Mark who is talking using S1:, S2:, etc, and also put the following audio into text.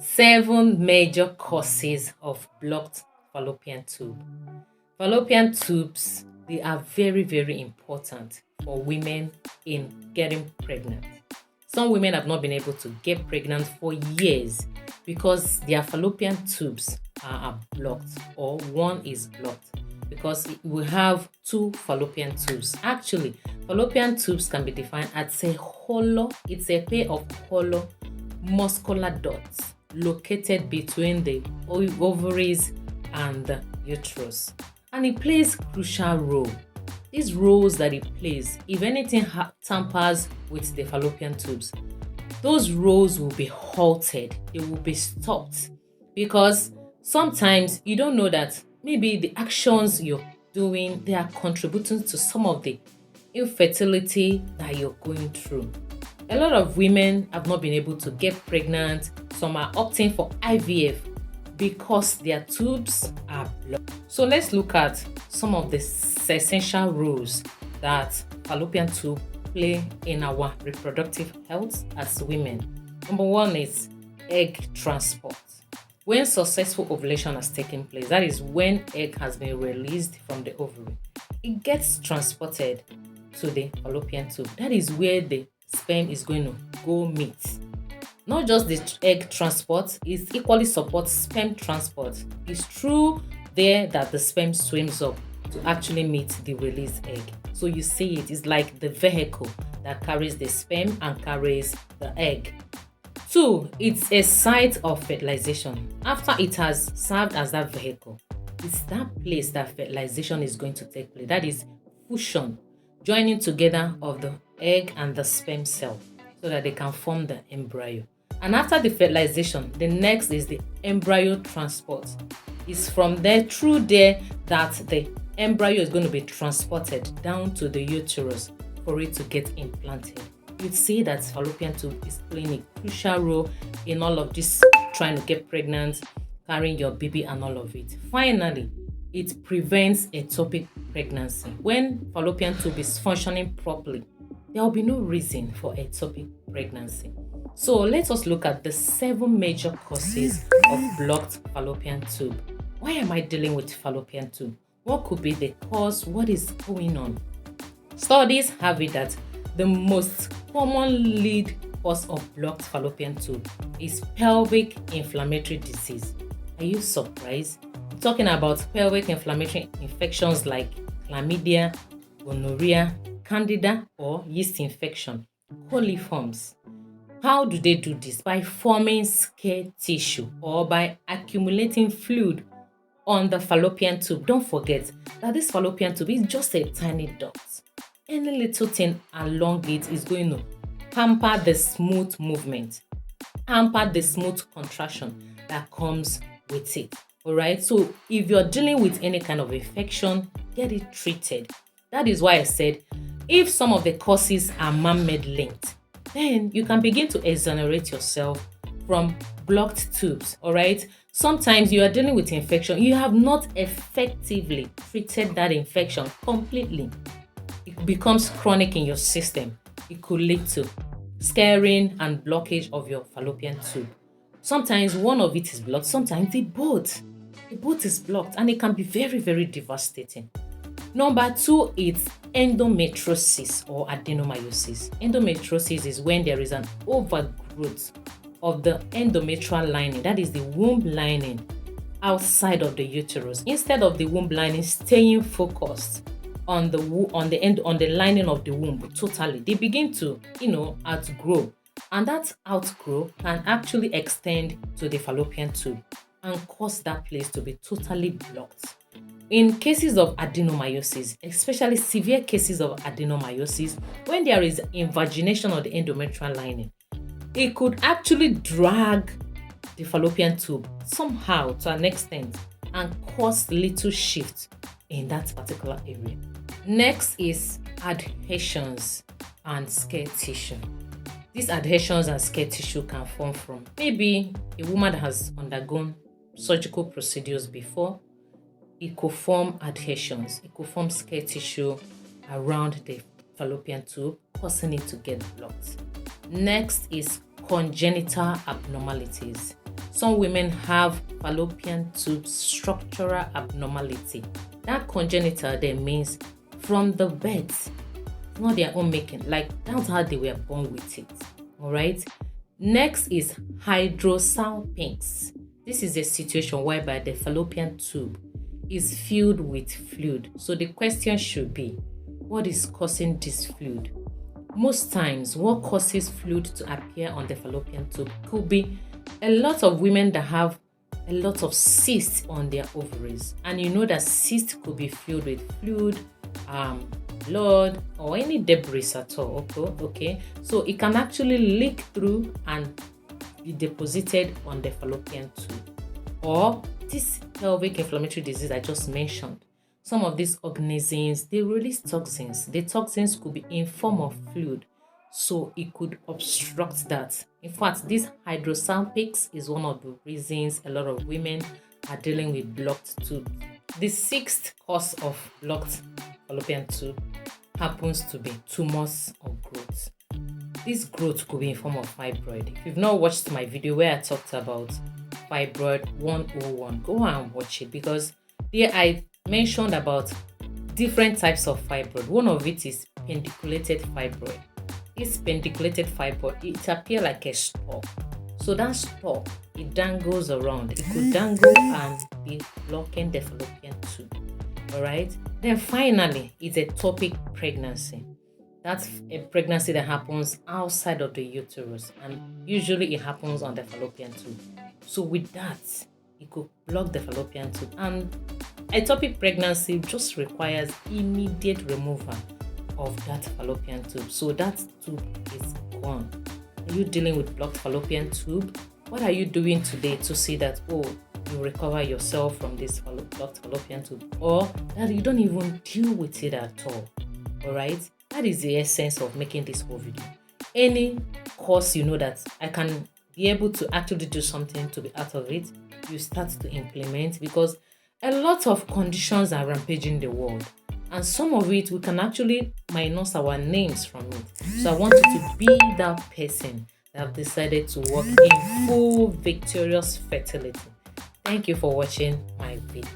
S1: 7 major causes of blocked fallopian tube. Fallopian tubes, they are very, very important for women in getting pregnant. Some women have not been able to get pregnant for years because their fallopian tubes are blocked, or one is blocked, because we have two fallopian tubes. Actually, fallopian tubes can be defined as it's a pair of hollow muscular dots located between the ovaries and the uterus, and it plays crucial role. These roles that it plays, if anything tampers with the fallopian tubes, those roles will be halted, it will be stopped, because sometimes you don't know that maybe the actions you're doing, they are contributing to some of the infertility that you're going through. A lot of women have not been able to get pregnant. Some are opting for IVF because their tubes are blocked. So let's look at some of the essential roles that fallopian tube play in our reproductive health as women. Number one is egg transport. When successful ovulation has taken place, that is when egg has been released from the ovary, it gets transported to the fallopian tube. That is where the sperm is going to go meet. Not just the egg transport, it equally supports sperm transport. It's through there that the sperm swims up to actually meet the released egg. So you see it's like the vehicle that carries the sperm and carries the egg. 2, it's a site of fertilization. After it has served as that vehicle, it's that place that fertilization is going to take place. That is fusion, joining together of the egg and the sperm cell so that they can form the embryo. And after the fertilization, the next is the embryo transport. It's from there, through there, that the embryo is going to be transported down to the uterus for it to get implanted. You'd see that fallopian tube is playing a crucial role in all of this, trying to get pregnant, carrying your baby and all of it. Finally, it prevents ectopic pregnancy. When fallopian tube is functioning properly, there will be no reason for ectopic pregnancy. So let us look at the 7 major causes of blocked fallopian tube. Why am I dealing with fallopian tube? What could be the cause? What is going on? Studies have it that the most common lead cause of blocked fallopian tube is pelvic inflammatory disease. Are you surprised? I'm talking about pelvic inflammatory infections like chlamydia, gonorrhea, candida, or yeast infection, coliforms. How do they do this? By forming scar tissue or by accumulating fluid on the fallopian tube. Don't forget that this fallopian tube is just a tiny dot. Any little thing along it is going to hamper the smooth movement, hamper the smooth contraction that comes with it. Alright, so if you're dealing with any kind of infection, get it treated. That is why I said if some of the causes are man-made linked, then you can begin to exonerate yourself from blocked tubes. Alright, sometimes you are dealing with infection, you have not effectively treated that infection completely. It becomes chronic in your system. It could lead to scarring and blockage of your fallopian tube. Sometimes one of it is blocked, sometimes the both is blocked, and it can be very, very devastating. Number 2 is endometriosis or adenomyosis. Endometriosis is when there is an overgrowth of the endometrial lining, that is the womb lining, outside of the uterus. Instead of the womb lining staying focused on the lining of the womb totally, they begin to outgrow, and that outgrow can actually extend to the fallopian tube and cause that place to be totally blocked. In cases of adenomyosis, especially severe cases of adenomyosis, when there is invagination of the endometrial lining, it could actually drag the fallopian tube somehow to an extent and cause little shift in that particular area. Next is adhesions and scar tissue. These adhesions and scar tissue can form from maybe a woman that has undergone surgical procedures before. It could form adhesions, it could form scar tissue around the fallopian tube, causing it to get blocked. Next is congenital abnormalities. Some women have fallopian tube structural abnormality. That congenital then means from the birth, not their own making. Like that's how they were born with it. All right. Next is hydrosalpinx. This is a situation whereby the fallopian tube is filled with fluid. So the question should be, what is causing this fluid? Most times, what causes fluid to appear on the fallopian tube could be a lot of women that have a lot of cysts on their ovaries. And you know that cysts could be filled with fluid, blood, or any debris at all. Okay. So it can actually leak through and be deposited on the fallopian tube. Or this pelvic inflammatory disease I just mentioned. Some of these organisms, they release toxins. The toxins could be in form of fluid, so it could obstruct that. In fact, this hydrosalpinx is one of the reasons a lot of women are dealing with blocked tube. The sixth cause of blocked fallopian tube happens to be tumors or growth. This growth could be in form of fibroid. If you've not watched my video where I talked about fibroid 101, go and watch it, because there I mentioned about different types of fibroid. One of it is pendiculated fibroid. This pendiculated fibroid, it appears like a stalk. So that stalk, it dangles around. It could dangle and be blocking the fallopian tube. Alright. Then finally, it's ectopic pregnancy. That's a pregnancy that happens outside of the uterus, and usually it happens on the fallopian tube. So with that, it could block the fallopian tube, and ectopic pregnancy just requires immediate removal of that fallopian tube. So that tube is gone. Are you dealing with blocked fallopian tube? What are you doing today to see that, you recover yourself from this blocked fallopian tube, or that you don't even deal with it at all? All right. That is the essence of making this whole video. Any cause you know that I can be able to actually do something to be out of it, you start to implement, because a lot of conditions are rampaging the world, and some of it we can actually minus our names from it. So I want you to be that person that have decided to work in full victorious fertility. Thank you for watching my video.